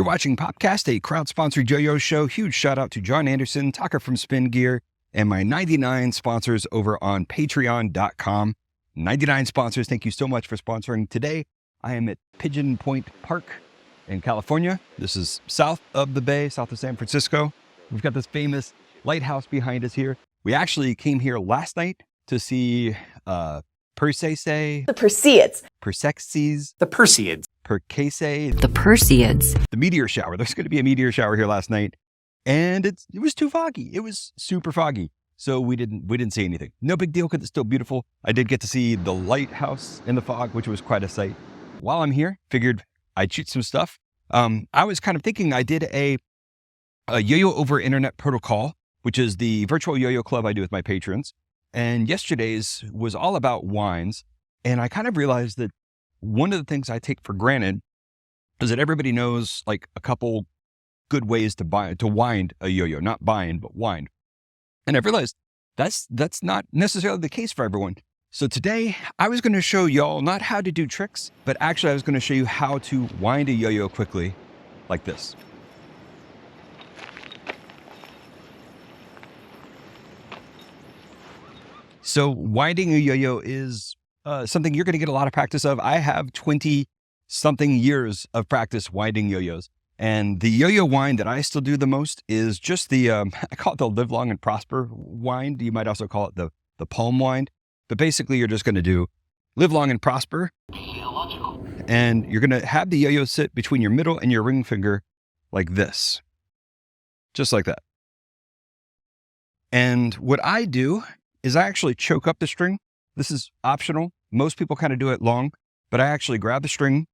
watching PopCast, a crowd-sponsored yo-yo show. Huge shout-out to John Anderson, Tucker from Spin Gear, and my 99 sponsors over on patreon.com. 99 sponsors, thank you so much for sponsoring. Today, I am at Pigeon Point Park in California. This is south of the bay, south of San Francisco. We've got this famous lighthouse behind us here. We actually came here last night to see the Perseids, the meteor shower. There's going to be a meteor shower here last night, and it was too foggy. It was super foggy, so we didn't see anything. No big deal because it's still beautiful. I did get to see the lighthouse in the fog, which was quite a sight. While I'm here, figured I'd shoot some stuff. I was kind of thinking I did a yo-yo over internet protocol, which is the virtual yo-yo club I do with my patrons. And yesterday's was all about winds. And I kind of realized that one of the things I take for granted is that everybody knows like a couple good ways to wind a yo-yo, not bind, but wind. And I realized that's not necessarily the case for everyone. So today I was going to show y'all not how to do tricks, but actually I was going to show you how to wind a yo-yo quickly like this. So winding a yo-yo is something you're going to get a lot of practice of. I have 20-something years of practice winding yo-yos. And the yo-yo wind that I still do the most is just the, I call it the live long and prosper wind. You might also call it the palm wind. But basically, you're just going to do live long and prosper. And you're going to have the yo-yo sit between your middle and your ring finger like this. Just like that. And what I do is I actually choke up the string. This is optional. Most people kind of do it long, but I actually grab the string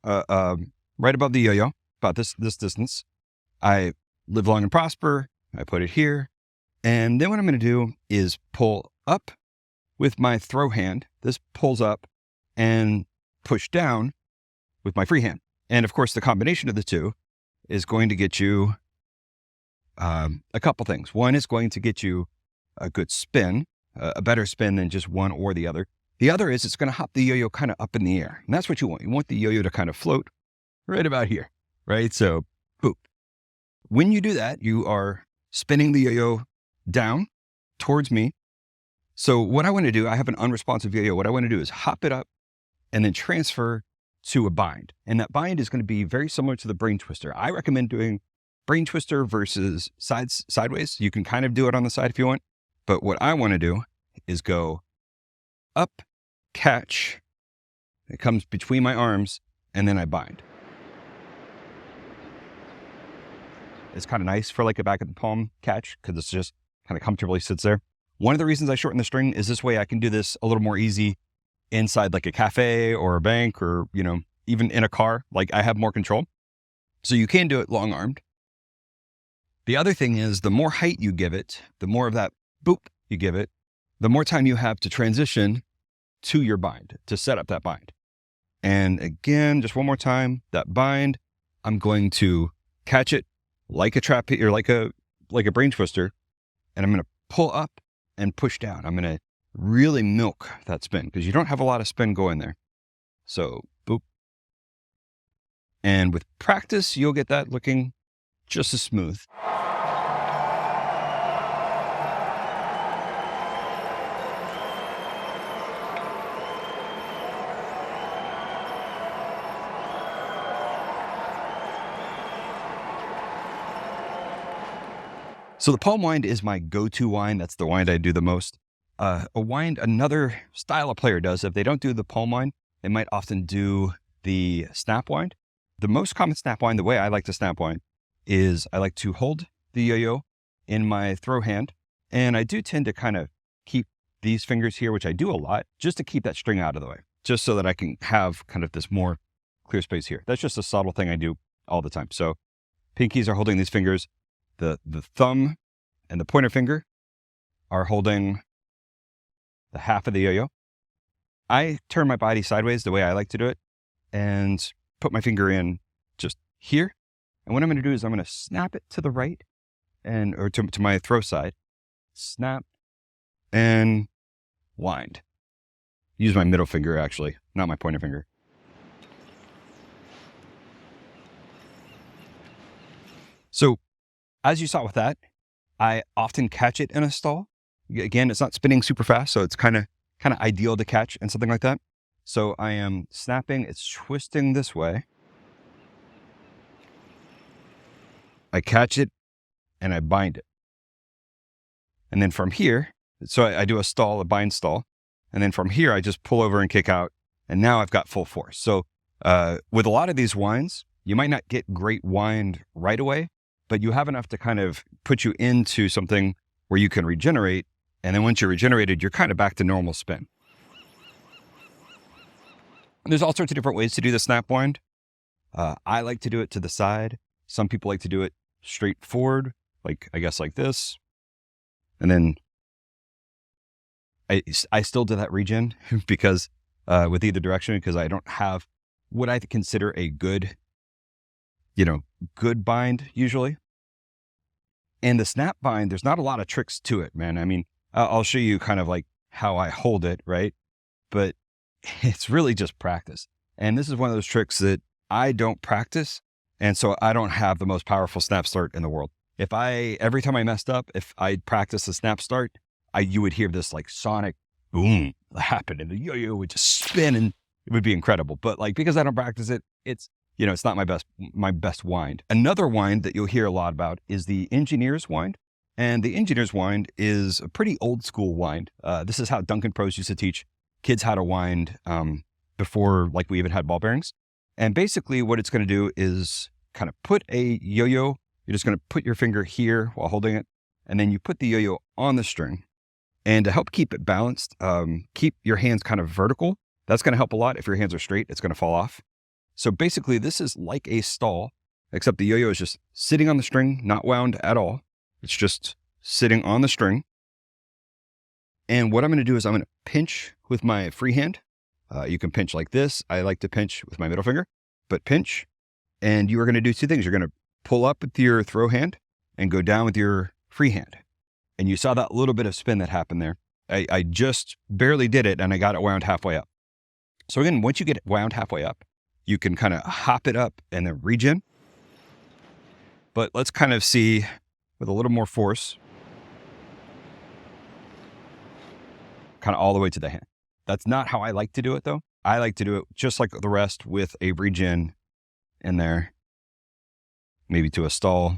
right above the yo-yo, about this distance. I live long and prosper. I put it here. And then what I'm going to do is pull up with my throw hand. This pulls up and push down with my free hand. And of course, the combination of the two is going to get you a couple things. One is going to get you a good spin, a better spin than just one or the other. The other is it's going to hop the yo-yo kind of up in the air. And that's what you want. You want the yo-yo to kind of float right about here, right? So, boop. When you do that, you are spinning the yo-yo down towards me. So what I want to do, I have an unresponsive yo-yo. What I want to do is hop it up and then transfer to a bind. And that bind is going to be very similar to the brain twister. I recommend doing brain twister versus sideways. You can kind of do it on the side if you want. But what I want to do is go up, catch. It comes between my arms, and then I bind. It's kind of nice for like a back of the palm catch because it's just kind of comfortably sits there. One of the reasons I shorten the string is this way I can do this a little more easy inside like a cafe or a bank or, even in a car. Like I have more control. So you can do it long-armed. The other thing is the more height you give it, the more of that boop you give it, the more time you have to transition to your bind, to set up that bind. And again, just one more time, that bind, I'm going to catch it like a trap or like a brain twister, and I'm going to pull up and push down. I'm going to really milk that spin because you don't have a lot of spin going there. So boop. And with practice, you'll get that looking just as smooth. So the palm wind is my go-to wind. That's the wind I do the most. A wind another style of player does, if they don't do the palm wind, they might often do the snap wind. The most common snap wind, the way I like to snap wind, is I like to hold the yo-yo in my throw hand. And I do tend to kind of keep these fingers here, which I do a lot, just to keep that string out of the way, just so that I can have kind of this more clear space here. That's just a subtle thing I do all the time. So pinkies are holding these fingers. The thumb and the pointer finger are holding the half of the yo-yo. I turn my body sideways the way I like to do it and put my finger in just here. And what I'm going to do is I'm going to snap it to the right or to my throw side, snap and wind. Use my middle finger actually, not my pointer finger. So as you saw with that, I often catch it in a stall. Again, it's not spinning super fast, so it's kind of ideal to catch in something like that. So I am snapping, it's twisting this way. I catch it and I bind it. And then from here, so I do a stall, a bind stall. And then from here, I just pull over and kick out. And now I've got full force. So with a lot of these winds, you might not get great wind right away, but you have enough to kind of put you into something where you can regenerate. And then once you're regenerated, you're kind of back to normal spin. And there's all sorts of different ways to do the snap wind. I like to do it to the side. Some people like to do it straight forward, like I guess like this. And then I still do that regen because with either direction, because I don't have what I consider a good bind usually. And the snap bind, there's not a lot of tricks to it, man. I mean, I'll show you kind of like how I hold it, right? But it's really just practice. And this is one of those tricks that I don't practice. And so I don't have the most powerful snap start in the world. Every time I messed up, if I practiced the snap start, you would hear this like sonic boom happen and the yo-yo would just spin and it would be incredible. But like, because I don't practice it, it's not my best wind. Another wind that you'll hear a lot about is the engineer's wind. And the engineer's wind is a pretty old school wind. This is how Duncan pros used to teach kids how to wind before like we even had ball bearings. And basically what it's going to do is kind of put a yo-yo. You're just going to put your finger here while holding it. And then you put the yo-yo on the string. And to help keep it balanced, keep your hands kind of vertical. That's going to help a lot. If your hands are straight, it's going to fall off. So basically this is like a stall, except the yo-yo is just sitting on the string, not wound at all. It's just sitting on the string. And what I'm going to do is I'm going to pinch with my free hand. You can pinch like this. I like to pinch with my middle finger, but pinch. And you are going to do two things. You're going to pull up with your throw hand and go down with your free hand. And you saw that little bit of spin that happened there. I just barely did it and I got it wound halfway up. So again, once you get it wound halfway up, you can kind of hop it up and then regen. But let's kind of see with a little more force, kind of all the way to the hand. That's not how I like to do it though. I like to do it just like the rest with a regen in there, maybe to a stall.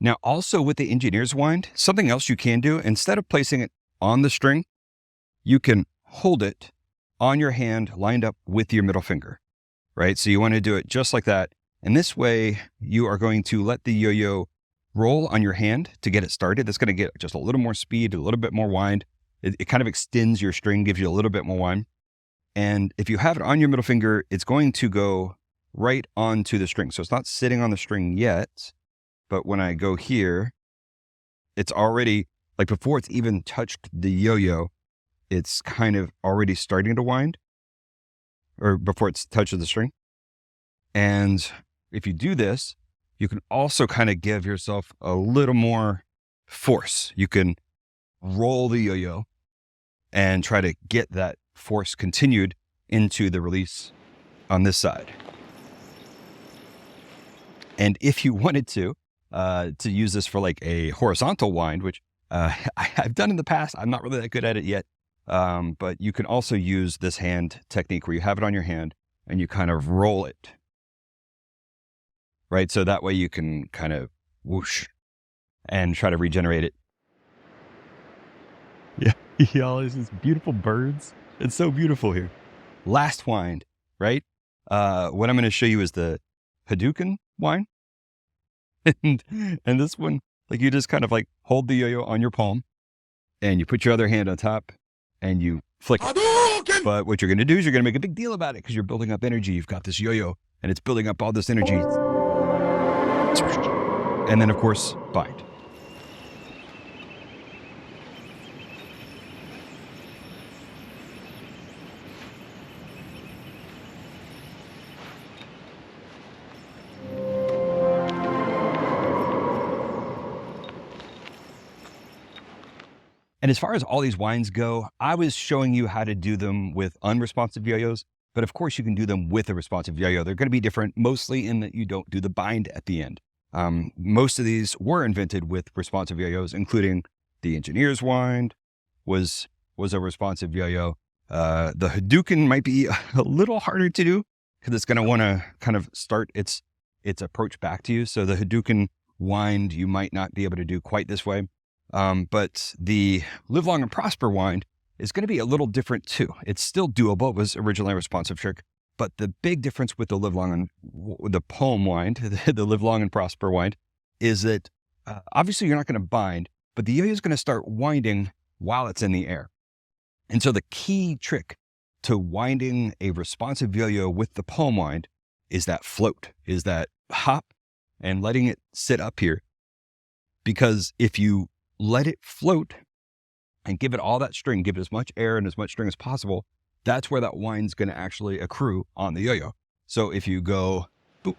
Now, also with the engineer's wind, something else you can do, instead of placing it on the string, you can hold it on your hand lined up with your middle finger, right? So you want to do it just like that. And this way you are going to let the yo-yo roll on your hand to get it started. That's going to get just a little more speed, a little bit more wind. It kind of extends your string, gives you a little bit more wind. And if you have it on your middle finger, it's going to go right onto the string. So it's not sitting on the string yet. But when I go here, it's already, like before it's even touched the yo-yo, it's kind of already starting to wind, or before it touches the string. And if you do this, you can also kind of give yourself a little more force. You can roll the yo-yo and try to get that force continued into the release on this side. And if you wanted to use this for like a horizontal wind, which I've done in the past. I'm not really that good at it yet. But you can also use this hand technique where you have it on your hand and you kind of roll it, right? So that way you can kind of whoosh and try to regenerate it. Yeah, y'all, this is beautiful birds. It's so beautiful here. Last wind, right? What I'm going to show you is the Hadouken wind. And this one, like you just kind of like hold the yo-yo on your palm and you put your other hand on top and you flick it. Hadouken! But what you're going to do is you're going to make a big deal about it because you're building up energy. You've got this yo-yo and it's building up all this energy. And then of course, bind. And as far as all these winds go, I was showing you how to do them with unresponsive yo-yos, but of course you can do them with a responsive yo-yo. They're going to be different, mostly in that you don't do the bind at the end. Most of these were invented with responsive yo-yos, including the engineer's wind was a responsive yo-yo. The Hadouken might be a little harder to do because it's going to want to kind of start its approach back to you. So the Hadouken wind, you might not be able to do quite this way. But the Live Long and Prosper wind is going to be a little different too. It's still doable. It was originally a responsive trick, but the big difference with the Live Long and the poem wind, the Live Long and Prosper wind, is that obviously you're not going to bind, but the yo-yo is going to start winding while it's in the air. And so the key trick to winding a responsive yo-yo with the poem wind is that float, is that hop and letting it sit up here. Because if you let it float and give it all that string, give it as much air and as much string as possible, that's where that wind's going to actually accrue on the yo-yo. So if you go, boop,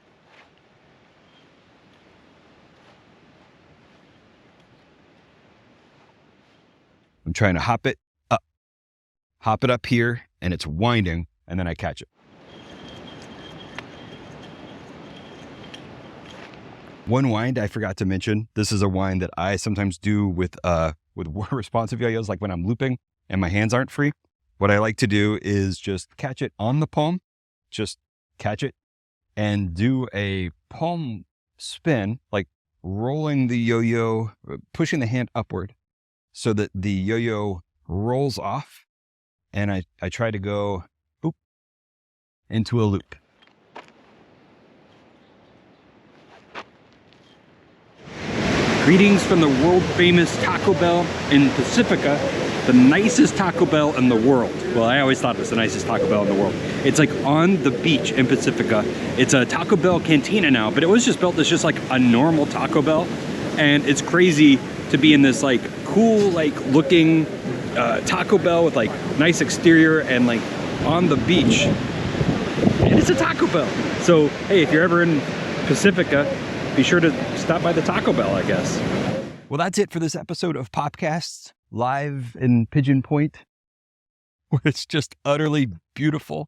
I'm trying to hop it up here, and it's winding, and then I catch it. One wind I forgot to mention, this is a wind that I sometimes do with responsive yo-yos, like when I'm looping and my hands aren't free. What I like to do is just catch it on the palm, just catch it and do a palm spin, like rolling the yo-yo, pushing the hand upward so that the yo-yo rolls off. And I try to go boop, into a loop. Greetings from the world-famous Taco Bell in Pacifica, the nicest Taco Bell in the world. Well, I always thought it was the nicest Taco Bell in the world. It's like on the beach in Pacifica. It's a Taco Bell cantina now, but it was just built as just like a normal Taco Bell. And it's crazy to be in this like cool, like looking Taco Bell with like nice exterior and like on the beach. And it's a Taco Bell. So, hey, if you're ever in Pacifica, be sure to stop by the Taco Bell, I guess. Well, that's it for this episode of PopCast, live in Pigeon Point, where it's just utterly beautiful,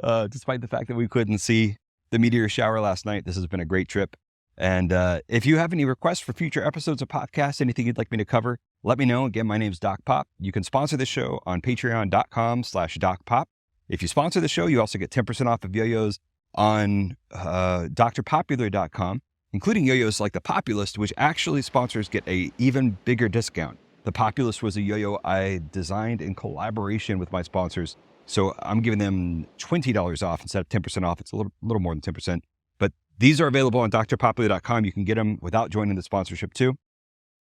despite the fact that we couldn't see the meteor shower last night. This has been a great trip. And if you have any requests for future episodes of PopCast, anything you'd like me to cover, let me know. Again, my name's Doc Pop. You can sponsor the show on patreon.com/DocPop. If you sponsor the show, you also get 10% off of yo-yos on drpopular.com. Including yo-yos like the Populist, which actually sponsors get a even bigger discount. The Populist was a yo-yo I designed in collaboration with my sponsors. So I'm giving them $20 off instead of 10% off. It's a little more than 10%. But these are available on drpopular.com. You can get them without joining the sponsorship too.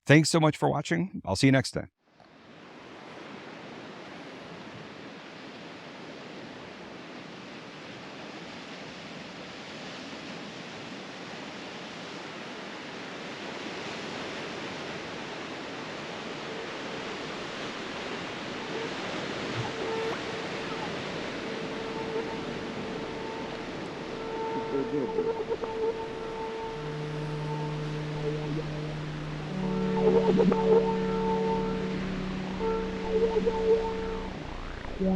Thanks so much for watching. I'll see you next time. Yeah.